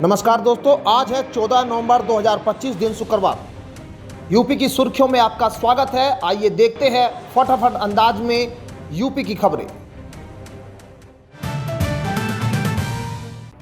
नमस्कार दोस्तों, आज है 14 नवंबर 2025 दिन शुक्रवार। यूपी की सुर्खियों में आपका स्वागत है। आइए देखते हैं फटाफट अंदाज में यूपी की खबरें।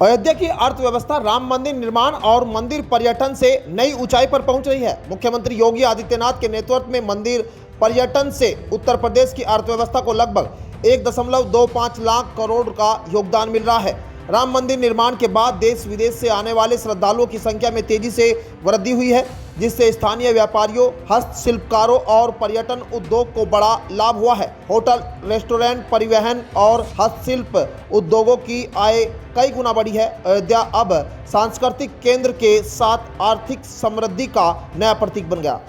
अयोध्या की अर्थव्यवस्था राम मंदिर निर्माण और मंदिर पर्यटन से नई ऊंचाई पर पहुंच रही है। मुख्यमंत्री योगी आदित्यनाथ के नेतृत्व में मंदिर पर्यटन से उत्तर प्रदेश की अर्थव्यवस्था को लगभग 1.25 लाख करोड़ का योगदान मिल रहा है। राम मंदिर निर्माण के बाद देश विदेश से आने वाले श्रद्धालुओं की संख्या में तेजी से वृद्धि हुई है, जिससे स्थानीय व्यापारियों, हस्तशिल्पकारों और पर्यटन उद्योग को बड़ा लाभ हुआ है। होटल, रेस्टोरेंट, परिवहन और हस्तशिल्प उद्योगों की आय कई गुना बढ़ी है। अयोध्या अब सांस्कृतिक केंद्र के साथ आर्थिक समृद्धि का नया प्रतीक बन गया।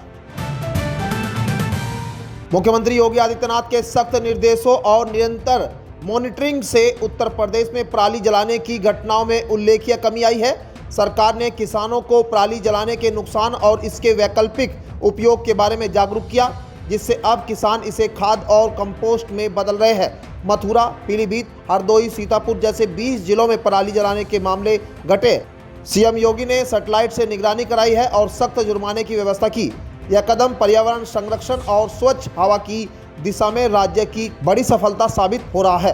मुख्यमंत्री योगी आदित्यनाथ के सख्त निर्देशों और निरंतर मॉनिटरिंग से उत्तर प्रदेश में पराली जलाने की घटनाओं में उल्लेखनीय कमी आई है। सरकार ने किसानों को पराली जलाने के नुकसान और इसके वैकल्पिक उपयोग के बारे में जागरूक किया, जिससे अब किसान इसे खाद और कंपोस्ट में बदल रहे हैं। मथुरा, पीलीभीत, हरदोई, सीतापुर जैसे 20 जिलों में पराली जलाने के मामले घटे। सीएम योगी ने सैटेलाइट से निगरानी कराई है और सख्त जुर्माने की व्यवस्था की। यह कदम पर्यावरण संरक्षण और स्वच्छ हवा की दिशा में राज्य की बड़ी सफलता साबित हो रहा है।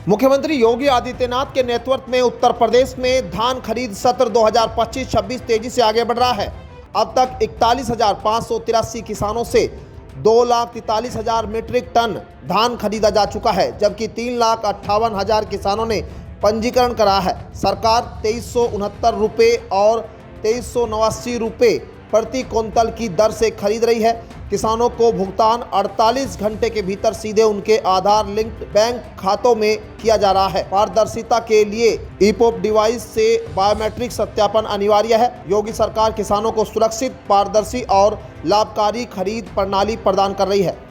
मुख्यमंत्री योगी आदित्यनाथ के नेतृत्व में उत्तर प्रदेश में धान खरीद सत्र 2025-26 तेजी से आगे बढ़ रहा है। अब तक 41,583 किसानों से 2,43,000 मीट्रिक टन धान खरीदा जा चुका है, जबकि 3,58,000 किसानों ने पंजीकरण करा है। सरकार 2369 रुपये और 2389 रुपये प्रति क्विंटल की दर से खरीद रही है। किसानों को भुगतान 48 घंटे के भीतर सीधे उनके आधार लिंक्ड बैंक खातों में किया जा रहा है। पारदर्शिता के लिए ईपोप डिवाइस से बायोमेट्रिक सत्यापन अनिवार्य है। योगी सरकार किसानों को सुरक्षित, पारदर्शी और लाभकारी खरीद प्रणाली प्रदान कर रही है।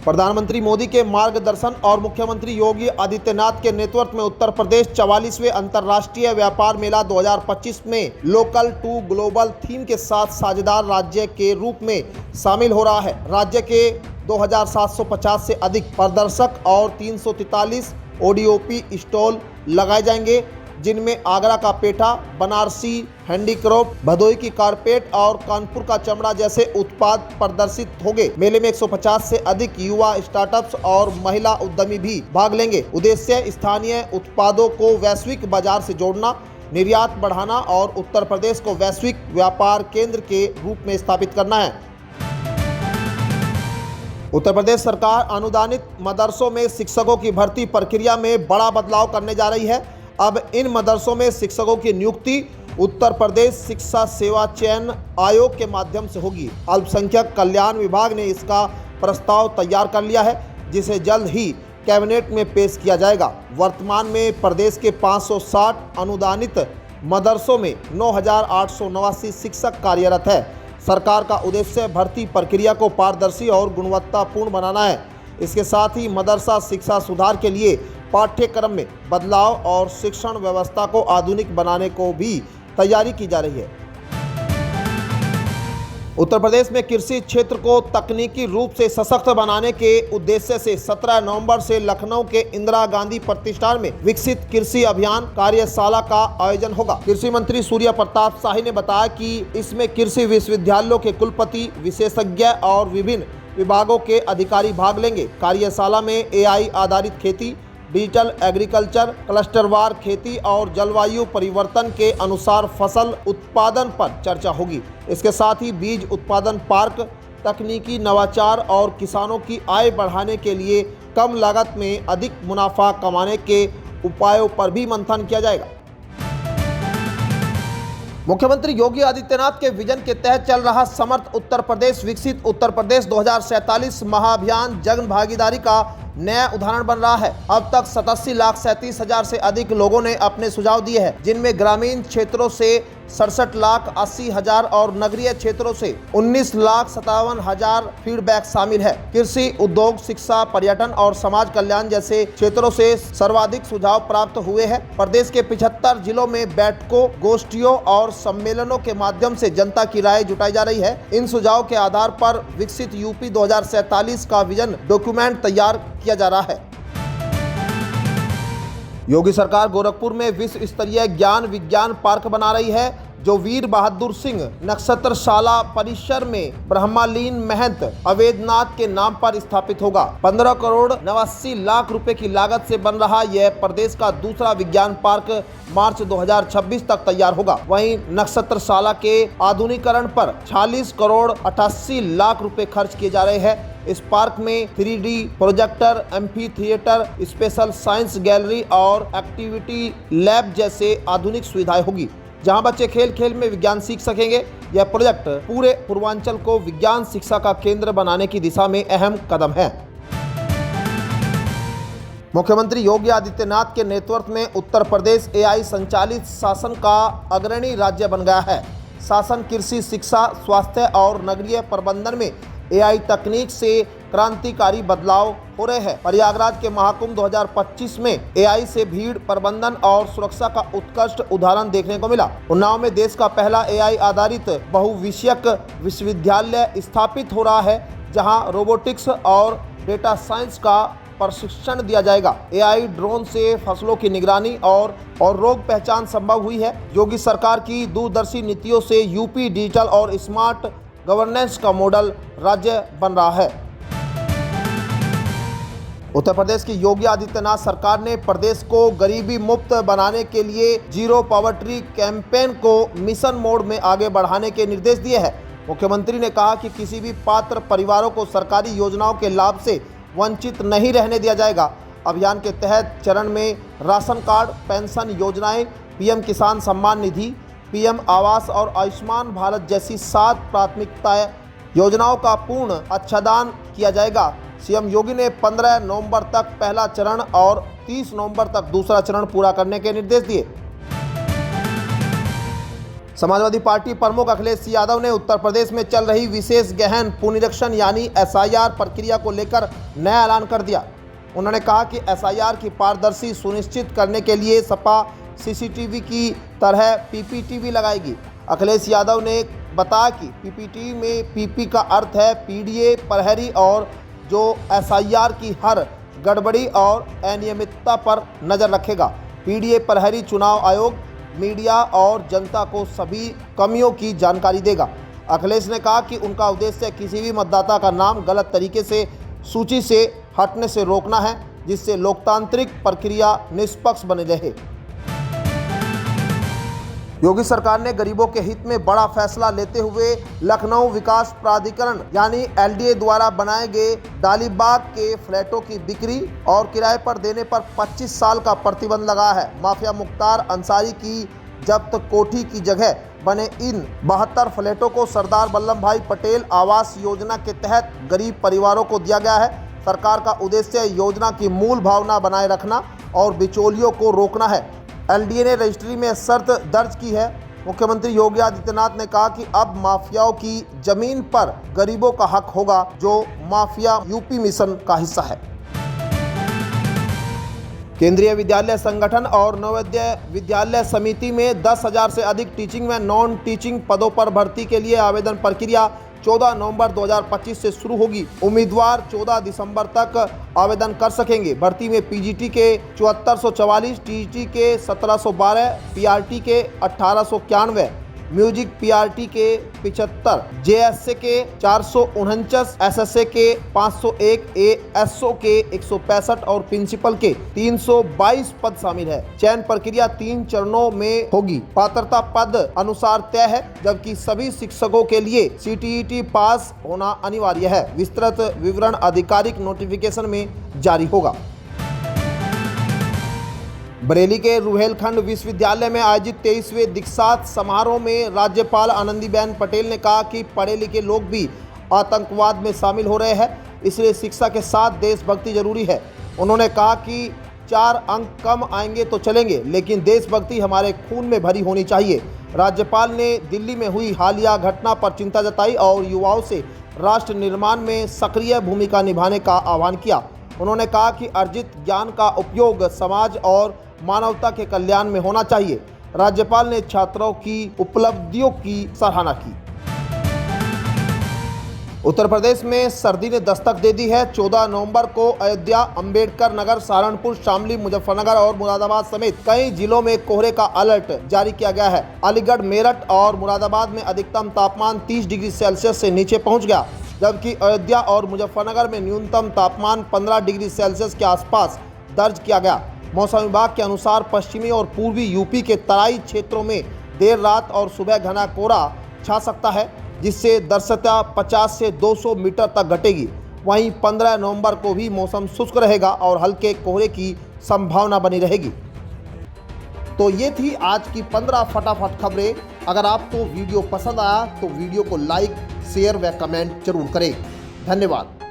प्रधानमंत्री मोदी के मार्गदर्शन और मुख्यमंत्री योगी आदित्यनाथ के नेतृत्व में उत्तर प्रदेश 44वें अंतर्राष्ट्रीय व्यापार मेला 2025 में लोकल टू ग्लोबल थीम के साथ साझेदार राज्य के रूप में शामिल हो रहा है। राज्य के 2750 से अधिक प्रदर्शक और 343 ओडीओपी स्टॉल लगाए जाएंगे, जिनमें आगरा का पेठा, बनारसी हैंडीक्राफ्ट, भदोई की कारपेट और कानपुर का चमड़ा जैसे उत्पाद प्रदर्शित होंगे। मेले में 150 से अधिक युवा स्टार्टअप्स और महिला उद्यमी भी भाग लेंगे। उद्देश्य स्थानीय उत्पादों को वैश्विक बाजार से जोड़ना, निर्यात बढ़ाना और उत्तर प्रदेश को वैश्विक व्यापार केंद्र के रूप में स्थापित करना है। उत्तर प्रदेश सरकार अनुदानित मदरसों में शिक्षकों की भर्ती प्रक्रिया में बड़ा बदलाव करने जा रही है। अब इन मदरसों में शिक्षकों की नियुक्ति उत्तर प्रदेश शिक्षा सेवा चयन आयोग के माध्यम से होगी। अल्पसंख्यक कल्याण विभाग ने इसका प्रस्ताव तैयार कर लिया है, जिसे जल्द ही कैबिनेट में पेश किया जाएगा। वर्तमान में प्रदेश के 560 अनुदानित मदरसों में 9,889 शिक्षक कार्यरत है। सरकार का उद्देश्य भर्ती प्रक्रिया को पारदर्शी और गुणवत्तापूर्ण बनाना है। इसके साथ ही मदरसा शिक्षा सुधार के लिए पाठ्यक्रम में बदलाव और शिक्षण व्यवस्था को आधुनिक बनाने को भी तैयारी की जा रही है। उत्तर प्रदेश में कृषि क्षेत्र को तकनीकी रूप से सशक्त बनाने के उद्देश्य से 17 नवंबर से लखनऊ के इंदिरा गांधी प्रतिष्ठान में विकसित कृषि अभियान कार्यशाला का आयोजन होगा। कृषि मंत्री सूर्य प्रताप शाही ने बताया कि इसमें कृषि विश्वविद्यालयों के कुलपति, विशेषज्ञ और विभिन्न विभागों के अधिकारी भाग लेंगे। कार्यशाला में एआई आधारित खेती, डिजिटल एग्रीकल्चर, क्लस्टरवार खेती और जलवायु परिवर्तन के अनुसार फसल उत्पादन पर चर्चा होगी। इसके साथ ही बीज उत्पादन पार्क, तकनीकी नवाचार और किसानों की आय बढ़ाने के लिए कम लागत में अधिक मुनाफा कमाने के उपायों पर भी मंथन किया जाएगा। मुख्यमंत्री योगी आदित्यनाथ के विजन के तहत चल रहा समर्थ उत्तर प्रदेश, विकसित उत्तर प्रदेश 2047 महाअभियान जन भागीदारी का नया उदाहरण बन रहा है। अब तक 87,37,000 से अधिक लोगों ने अपने सुझाव दिए हैं, जिनमें ग्रामीण क्षेत्रों से 67,80,000 और नगरीय क्षेत्रों से 19,57,000 फीडबैक शामिल है। कृषि, उद्योग, शिक्षा, पर्यटन और समाज कल्याण जैसे क्षेत्रों से सर्वाधिक सुझाव प्राप्त हुए हैं। प्रदेश के 75 जिलों में बैठकों, गोष्ठियों और सम्मेलनों के माध्यम से जनता की राय जुटाई जा रही है। इन सुझाव के आधार पर विकसित यूपी 2047 का विजन डॉक्यूमेंट तैयार किया जा रहा है। योगी सरकार गोरखपुर में विश्व स्तरीय ज्ञान विज्ञान पार्क बना रही है, जो वीर बहादुर सिंह नक्षत्रशाला परिसर में ब्रह्मालीन महंत अवेद्यनाथ के नाम पर स्थापित होगा। 15 करोड़ 89 लाख रुपए की लागत से बन रहा यह प्रदेश का दूसरा विज्ञान पार्क मार्च 2026 तक तैयार होगा। वहीं नक्षत्रशाला के आधुनिकीकरण पर 46 करोड़ 88 लाख रुपए खर्च किए जा रहे हैं। इस पार्क में 3D projector, amphi theatre, special science gallery और एक्टिविटी लैब जैसे आधुनिक सुविधाएं होगी, जहां बच्चे खेल खेल में विज्ञान सीख सकेंगे। यह प्रोजेक्ट पूरे पूर्वांचल को विज्ञान शिक्षा का केंद्र बनाने की दिशा में अहम कदम है। मुख्यमंत्री योगी आदित्यनाथ के नेतृत्व में उत्तर प्रदेश AI संचालित शासन का अग्रणी राज्य बन गया है। शासन कृषि, शिक्षा, स्वास्थ्य और नगरीय प्रबंधन में AI तकनीक से क्रांतिकारी बदलाव हो रहे हैं। प्रयागराज के महाकुंभ 2025 में AI से भीड़ प्रबंधन और सुरक्षा का उत्कृष्ट उदाहरण देखने को मिला। उन्नाव में देश का पहला AI आधारित बहुविषयक विश्वविद्यालय स्थापित हो रहा है, जहां रोबोटिक्स और डेटा साइंस का प्रशिक्षण दिया जाएगा। AI ड्रोन से फसलों की निगरानी और रोग पहचान संभव हुई है। योगी सरकार की दूरदर्शी नीतियों से यूपी डिजिटल और स्मार्ट गवर्नेंस का मॉडल राज्य बन रहा है। उत्तर प्रदेश की योगी आदित्यनाथ सरकार ने प्रदेश को गरीबी मुक्त बनाने के लिए जीरो पॉवर्टी कैंपेन को मिशन मोड में आगे बढ़ाने के निर्देश दिए हैं। मुख्यमंत्री ने कहा कि किसी भी पात्र परिवारों को सरकारी योजनाओं के लाभ से वंचित नहीं रहने दिया जाएगा। अभियान के तहत चरण में राशन कार्ड, पेंशन योजनाएं, PM किसान सम्मान निधि, PM आवास और आयुष्मान भारत जैसी 7 प्राथमिकता योजनाओं का पूर्ण अच्छादन किया जाएगा। CM योगी ने 15 नवंबर तक पहला चरण और 30 नवंबर तक दूसरा चरण पूरा करने के निर्देश दिए। समाजवादी पार्टी प्रमुख अखिलेश यादव ने उत्तर प्रदेश में चल रही विशेष गहन पुनरीक्षण यानी SIR प्रक्रिया को लेकर नया ऐलान कर दिया। उन्होंने कहा कि SIR की पारदर्शी सुनिश्चित करने के लिए सपा CCTV की तरह PPT भी लगाएगी। अखिलेश यादव ने बताया कि PPT में PP का अर्थ है PDA प्रहरी, और जो SIR की हर गड़बड़ी और अनियमितता पर नज़र रखेगा। PDA प्रहरी चुनाव आयोग, मीडिया और जनता को सभी कमियों की जानकारी देगा। अखिलेश ने कहा कि उनका उद्देश्य किसी भी मतदाता का नाम गलत तरीके से सूची से हटने से रोकना है, जिससे लोकतांत्रिक प्रक्रिया निष्पक्ष बनी रहे। योगी सरकार ने गरीबों के हित में बड़ा फैसला लेते हुए लखनऊ विकास प्राधिकरण यानी LDA द्वारा बनाए गए डालीबाग के फ्लैटों की बिक्री और किराए पर देने पर 25 साल का प्रतिबंध लगाया है। माफिया मुख्तार अंसारी की जब्त कोठी की जगह बने इन 72 फ्लैटों को सरदार वल्लभ भाई पटेल आवास योजना के तहत गरीब परिवारों को दिया गया है। सरकार का उद्देश्य योजना की मूल भावना बनाए रखना और बिचौलियों को रोकना है। LDA ने रजिस्ट्री में शर्त दर्ज की है। मुख्यमंत्री योगी आदित्यनाथ ने कहा कि अब माफियाओं की जमीन पर गरीबों का हक होगा, जो माफिया यूपी मिशन का हिस्सा है। केंद्रीय विद्यालय संगठन और नवोदय विद्यालय समिति में 10,000 से अधिक टीचिंग व नॉन टीचिंग पदों पर भर्ती के लिए आवेदन प्रक्रिया 14 नवंबर 2025 से शुरू होगी। उम्मीदवार 14 दिसंबर तक आवेदन कर सकेंगे। भर्ती में PGT के 7444, TGT के 1712, PRT के 1891, म्यूजिक PRT के 75, JSA के 449, SSA के 501, ASO के 165 और प्रिंसिपल के 322 पद शामिल है। चयन प्रक्रिया 3 चरणों में होगी। पात्रता पद अनुसार तय है, जबकि सभी शिक्षकों के लिए CTET पास होना अनिवार्य है। विस्तृत विवरण आधिकारिक नोटिफिकेशन में जारी होगा। बरेली के रुहेलखंड विश्वविद्यालय में आयोजित 23वें दीक्षांत समारोह में राज्यपाल आनंदीबेन पटेल ने कहा कि पढ़े लिखे लोग भी आतंकवाद में शामिल हो रहे हैं, इसलिए शिक्षा के साथ देशभक्ति जरूरी है। उन्होंने कहा कि 4 अंक कम आएंगे तो चलेंगे, लेकिन देशभक्ति हमारे खून में भरी होनी चाहिए। राज्यपाल ने दिल्ली में हुई हालिया घटना पर चिंता जताई और युवाओं से राष्ट्र निर्माण में सक्रिय भूमिका निभाने का आह्वान किया। उन्होंने कहा कि अर्जित ज्ञान का उपयोग समाज और मानवता के कल्याण में होना चाहिए। राज्यपाल ने छात्रों की उपलब्धियों की सराहना की। उत्तर प्रदेश में सर्दी ने दस्तक दे दी है। 14 नवंबर को अयोध्या, अंबेडकर नगर, सहारनपुर, शामली, मुजफ्फरनगर और मुरादाबाद समेत कई जिलों में कोहरे का अलर्ट जारी किया गया है। अलीगढ़, मेरठ और मुरादाबाद में अधिकतम तापमान 30 डिग्री सेल्सियस से नीचे पहुंच गया, जबकि अयोध्या और मुजफ्फरनगर में न्यूनतम तापमान 15 डिग्री सेल्सियस के आसपास दर्ज किया गया। मौसम विभाग के अनुसार पश्चिमी और पूर्वी यूपी के तराई क्षेत्रों में देर रात और सुबह घना कोहरा छा सकता है, जिससे दृश्यता 50 से 200 मीटर तक घटेगी। वहीं 15 नवंबर को भी मौसम शुष्क रहेगा और हल्के कोहरे की संभावना बनी रहेगी। तो ये थी आज की 15 फटाफट खबरें। अगर आपको वीडियो पसंद आया तो वीडियो को लाइक, शेयर व कमेंट जरूर करें। धन्यवाद।